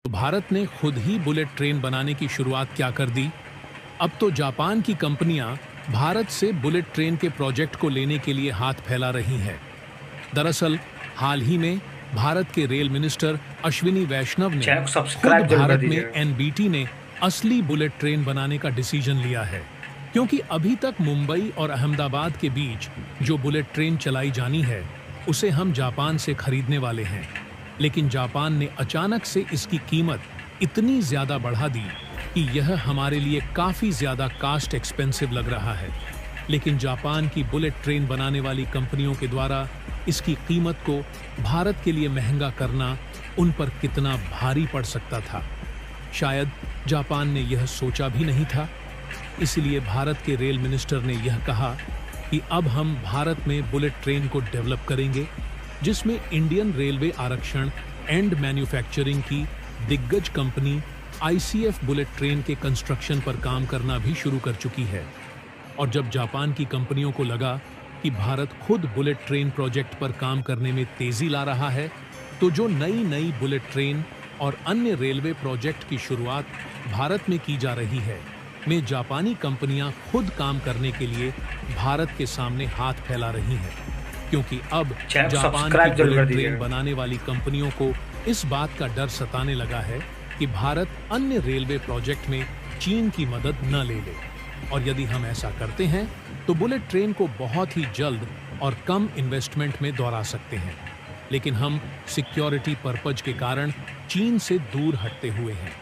तो भारत ने खुद ही बुलेट ट्रेन बनाने की शुरुआत क्या कर दी? अब तो जापान की कंपनियां भारत से बुलेट ट्रेन के प्रोजेक्ट को लेने के लिए हाथ फैला रही हैं। दरअसल हाल ही में भारत के रेल मिनिस्टर अश्विनी वैष्णव ने चैनल को खुद सब्सक्राइब जरूर कर भारत में दीजिएगा। एनबीटी ने असली बुलेट ट्रेन बनाने का डिसीजन लिया है, क्योंकि अभी तक मुंबई और अहमदाबाद के बीच जो बुलेट ट्रेन चलाई जानी है उसे हम जापान से खरीदने वाले हैं। लेकिन जापान ने अचानक से इसकी कीमत इतनी ज्यादा बढ़ा दी कि यह हमारे लिए काफी ज्यादा कास्ट एक्सपेंसिव लग रहा है। लेकिन जापान की बुलेट ट्रेन बनाने वाली कंपनियों के द्वारा इसकी कीमत को भारत के लिए महंगा करना उन पर कितना भारी पड़ सकता था, शायद जापान ने यह सोचा भी नहीं था। इसलिए भारत के रेल मिनिस्टर ने यह कहा कि अब हम भारत में बुलेट ट्रेन को डेवलप करेंगे, जिसमें इंडियन रेलवे आरक्षण एंड मैन्युफैक्चरिंग की दिग्गज कंपनी आईसीएफ बुलेट ट्रेन के कंस्ट्रक्शन पर काम करना भी शुरू कर चुकी है। और जब जापान की कंपनियों को लगा कि भारत खुद बुलेट ट्रेन प्रोजेक्ट पर काम करने में तेजी ला रहा है, तो जो नई बुलेट ट्रेन और अन्य रेलवे प्रोजेक्ट की शुरुआत भारत में की जा रही है, में जापानी कंपनियां खुद काम करने के लिए भारत के सामने हाथ फैला रही हैं, क्योंकि अब जापान की बुलेट ट्रेन बनाने वाली कंपनियों को इस बात का डर सताने लगा है कि भारत अन्य रेलवे प्रोजेक्ट में चीन की मदद न ले ले। और यदि हम ऐसा करते हैं तो बुलेट ट्रेन को बहुत ही जल्द और कम इन्वेस्टमेंट में दोहरा सकते हैं। लेकिन हम सिक्योरिटी पर्पज के कारण चीन से दूर हटते हुए हैं।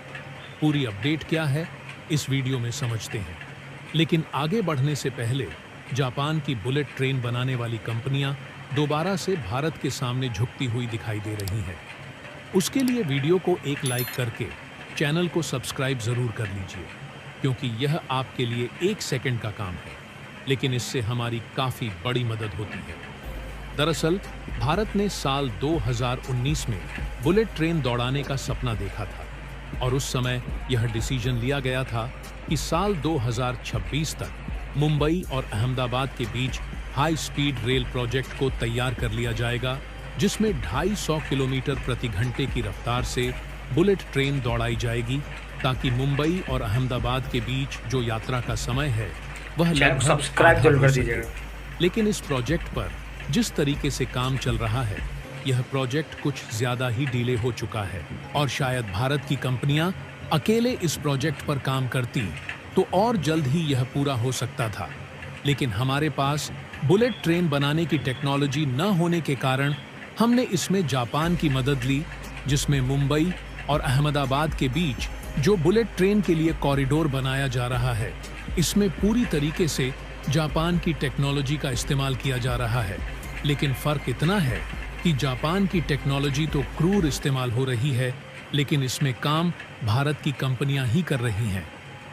पूरी अपडेट क्या है इस वीडियो में समझते हैं। लेकिन आगे बढ़ने से पहले जापान की बुलेट ट्रेन बनाने वाली कंपनियां दोबारा से भारत के सामने झुकती हुई दिखाई दे रही हैं। उसके लिए वीडियो को एक लाइक करके चैनल को सब्सक्राइब जरूर कर लीजिए, क्योंकि यह आपके लिए 1 सेकंड का काम है, लेकिन इससे हमारी काफी बड़ी मदद होती है। दरअसल भारत ने साल 2019 में बुलेट ट्रेन दौड़ाने का सपना देखा था, और उस समय यह डिसीजन लिया गया था कि साल 2026 तक मुंबई और अहमदाबाद के बीच हाई स्पीड रेल प्रोजेक्ट को तैयार कर लिया जाएगा, जिसमें 250 किलोमीटर प्रति घंटे की रफ्तार से बुलेट ट्रेन दौड़ाई जाएगी, ताकि मुंबई और अहमदाबाद के बीच जो यात्रा का समय है वह लगभग सब्सक्राइब जरूर कर दीजिएगा। लेकिन इस प्रोजेक्ट पर जिस तरीके से काम चल रहा है, यह प्रोजेक्ट कुछ ज्यादा ही डिले हो चुका है, और शायद भारत की कंपनियां अकेले इस प्रोजेक्ट पर काम करती तो और जल्द ही यह पूरा हो सकता था। लेकिन हमारे पास बुलेट ट्रेन बनाने की टेक्नोलॉजी न होने के कारण हमने इसमें जापान की मदद ली, जिसमें मुंबई और अहमदाबाद के बीच जो बुलेट ट्रेन के लिए कॉरिडोर बनाया जा रहा है, इसमें पूरी तरीके से जापान की टेक्नोलॉजी का इस्तेमाल किया जा रहा है। लेकिन फर्क इतना है कि जापान की टेक्नोलॉजी तो क्रूर इस्तेमाल हो रही है, लेकिन इसमें काम भारत की कंपनियां ही कर रही हैं,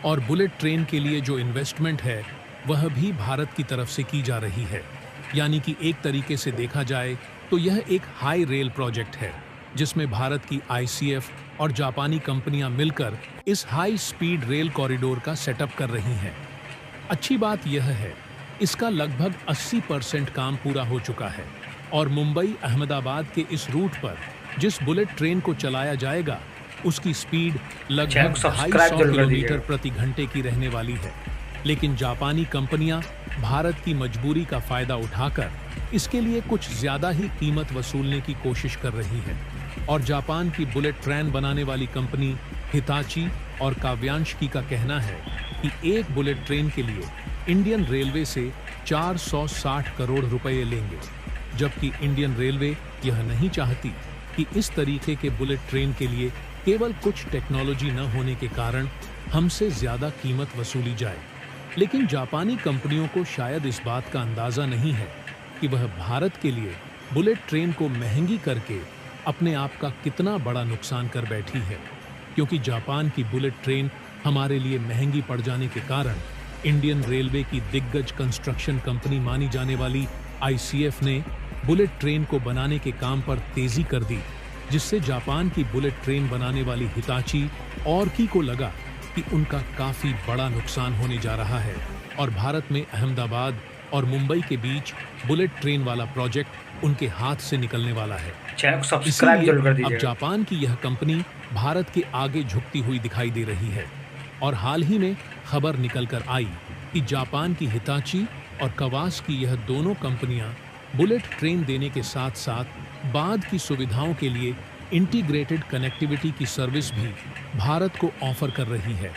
और बुलेट ट्रेन के लिए जो इन्वेस्टमेंट है वह भी भारत की तरफ से की जा रही है। यानी कि एक तरीके से देखा जाए तो यह एक हाई रेल प्रोजेक्ट है, जिसमें भारत की आईसीएफ और जापानी कंपनियां मिलकर इस हाई स्पीड रेल कॉरिडोर का सेटअप कर रही हैं। अच्छी बात यह है, इसका लगभग 80% काम पूरा हो चुका है, और मुंबई अहमदाबाद के इस रूट पर जिस बुलेट ट्रेन को चलाया जाएगा उसकी स्पीड लगभग 250 किलोमीटर प्रति घंटे की रहने वाली है। लेकिन जापानी कंपनियां भारत की मजबूरी का फायदा उठाकर इसके लिए कुछ ज्यादा ही कीमत वसूलने की कोशिश कर रही है, और जापान की बुलेट ट्रेन बनाने वाली कंपनी हिताची और काव्यांशकी का कहना है कि एक बुलेट ट्रेन के लिए इंडियन रेलवे से 460 करोड़ रुपए लेंगे, जबकि इंडियन रेलवे यह नहीं चाहती कि इस तरीके के बुलेट ट्रेन के लिए केवल कुछ टेक्नोलॉजी न होने के कारण हमसे ज्यादा कीमत वसूली जाए। लेकिन जापानी कंपनियों को शायद इस बात का अंदाजा नहीं है कि वह भारत के लिए बुलेट ट्रेन को महंगी करके अपने आप का कितना बड़ा नुकसान कर बैठी है, क्योंकि जापान की बुलेट ट्रेन हमारे लिए महंगी पड़ जाने के कारण इंडियन रेलवे की दिग्गज कंस्ट्रक्शन कंपनी मानी जाने वाली आईसीएफ ने बुलेट ट्रेन को बनाने के काम पर तेजी कर दी, जिससे जापान की बुलेट ट्रेन बनाने वाली हिताची और को लगा कि उनका काफी बड़ा नुकसान होने जा रहा है, और भारत में अहमदाबाद और मुंबई के बीच बुलेट ट्रेन वाला प्रोजेक्ट उनके हाथ से निकलने वाला है। चैनल को सब्सक्राइब जरूर कर अब दीजिएगा। जापान की यह कंपनी भारत के आगे झुकती हुई दिखाई दे रही है। और हाल ही में खबर निकलकर आई कि जापान की हिताची और कवासाकी यह दोनों कंपनियां बुलेट ट्रेन देने के साथ साथ बाद की सुविधाओं के लिए इंटीग्रेटेड कनेक्टिविटी की सर्विस भी भारत को ऑफर कर रही है।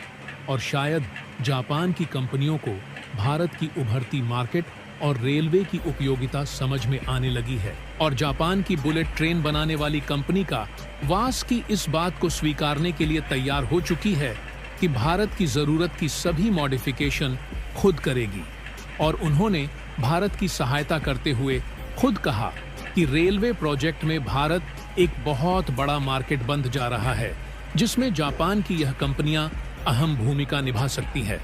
और शायद जापान की कंपनियों को भारत की उभरती मार्केट और रेलवे की उपयोगिता समझ में आने लगी है। और जापान की बुलेट ट्रेन बनाने वाली कंपनी का कवासाकी इस बात को स्वीकारने के लिए तैयार हो चुकी है कि भारत की जरूरत की सभी मॉडिफिकेशन खुद करेगी। और उन्होंने भारत की सहायता करते हुए खुद कहा कि रेलवे प्रोजेक्ट में भारत एक बहुत बड़ा मार्केट बन जा रहा है, जिसमें जापान की यह कंपनियां अहम भूमिका निभा सकती है।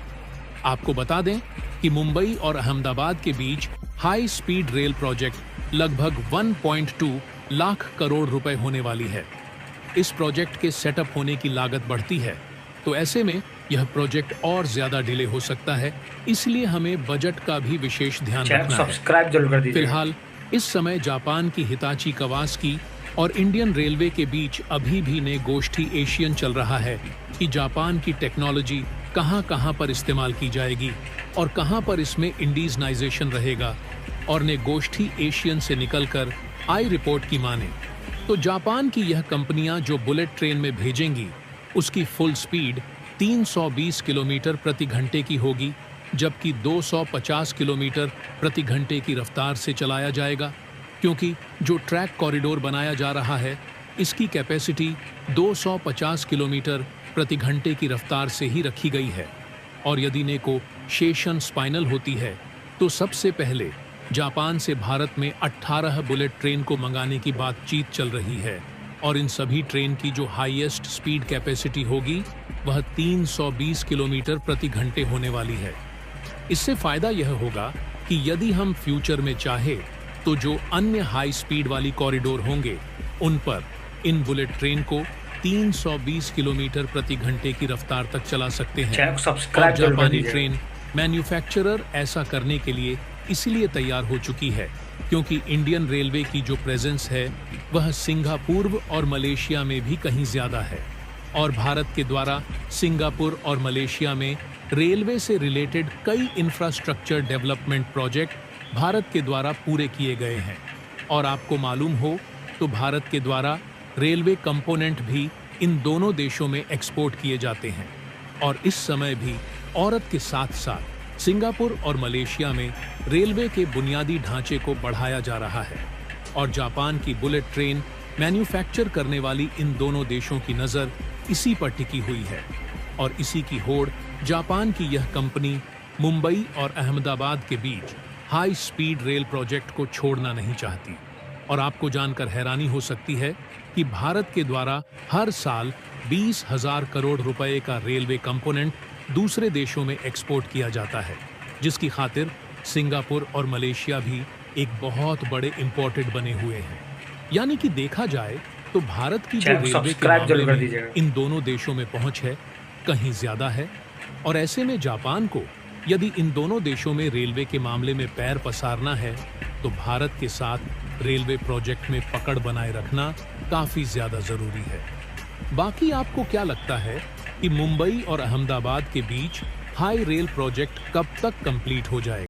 आपको बता दें कि मुंबई और अहमदाबाद के बीच हाई स्पीड रेल प्रोजेक्ट लगभग 1.2 लाख करोड़ रुपए होने वाली है। इस प्रोजेक्ट के सेटअप होने की लागत बढ़ती है, तो ऐसे में यह प्रोजेक्ट और ज्यादा डिले हो सकता है, इसलिए हमें बजट का भी विशेष ध्यान रखना है। सब्सक्राइब जरूर कर दीजिए। फिलहाल इस समय जापान की हिताची कवासाकी और इंडियन रेलवे के बीच अभी भी नेगोष्ठी एशियन चल रहा है कि जापान की टेक्नोलॉजी कहां-कहां पर इस्तेमाल की जाएगी और कहां पर इसमें इंडीजनाइजेशन रहेगा। और नेगोष्ठी एशियन से निकलकर आई रिपोर्ट की माने तो जापान की यह कंपनियां जो बुलेट ट्रेन में भेजेंगी उसकी फुल स्पीड 320 किलोमीटर प्रति घंटे की होगी, जबकि 250 किलोमीटर प्रति घंटे की रफ्तार से चलाया जाएगा, क्योंकि जो ट्रैक कॉरिडोर बनाया जा रहा है इसकी कैपेसिटी 250 किलोमीटर प्रति घंटे की रफ्तार से ही रखी गई है। और यदि नेगोशिएशन फाइनल होती है तो सबसे पहले जापान से भारत में 18 बुलेट ट्रेन को मंगाने की बातचीत चल रही है। और इन सभी ट्रेन की जो हाईएस्ट स्पीड कैपेसिटी होगी वह 320 किलोमीटर प्रति घंटे होने वाली है। इससे फायदा यह होगा कि यदि हम फ्यूचर में चाहे तो जो अन्य हाई स्पीड वाली कॉरिडोर होंगे उन पर इन बुलेट ट्रेन को 320 किलोमीटर प्रति घंटे की रफ्तार तक चला सकते हैं। और जापानी ट्रेन मैन्युफैक्चरर ऐसा करने के लिए इसलिए तैयार हो चुकी है क्योंकि इंडियन रेलवे की जो प्रेजेंस है वह सिंगापुर और मलेशिया में भी कहीं ज्यादा है। और भारत के द्वारा सिंगापुर और मलेशिया में रेलवे से रिलेटेड कई इंफ्रास्ट्रक्चर डेवलपमेंट प्रोजेक्ट भारत के द्वारा पूरे किए गए हैं। और आपको मालूम हो तो भारत के द्वारा रेलवे कंपोनेंट भी इन दोनों देशों में एक्सपोर्ट किए जाते हैं। और इस समय भी औरत के साथ साथ सिंगापुर और मलेशिया में रेलवे के बुनियादी ढांचे को बढ़ाया जा रहा है। और जापान की बुलेट ट्रेन मैन्युफैक्चर करने वाली इन दोनों देशों की नज़र इसी पर टिकी हुई है। और इसी की होड़ जापान की यह कंपनी मुंबई और अहमदाबाद के बीच हाई स्पीड रेल प्रोजेक्ट को छोड़ना नहीं चाहती। और आपको जानकर हैरानी हो सकती है कि भारत के द्वारा हर साल 20,000 करोड़ रुपए का रेलवे कंपोनेंट दूसरे देशों में एक्सपोर्ट किया जाता है, जिसकी खातिर सिंगापुर और मलेशिया भी एक बहुत बड़े इंपोर्टेड बने हुए हैं। यानी कि देखा जाए तो भारत की जो रेलवे के मामले में इन दोनों देशों में पहुंच है कहीं ज्यादा है। और ऐसे में जापान को यदि इन दोनों देशों में रेलवे के मामले में पैर पसारना है तो भारत के साथ रेलवे प्रोजेक्ट में पकड़ बनाए रखना काफी ज्यादा जरूरी है। बाकी आपको क्या लगता है कि मुंबई और अहमदाबाद के बीच हाई रेल प्रोजेक्ट कब तक कंप्लीट हो जाएगा?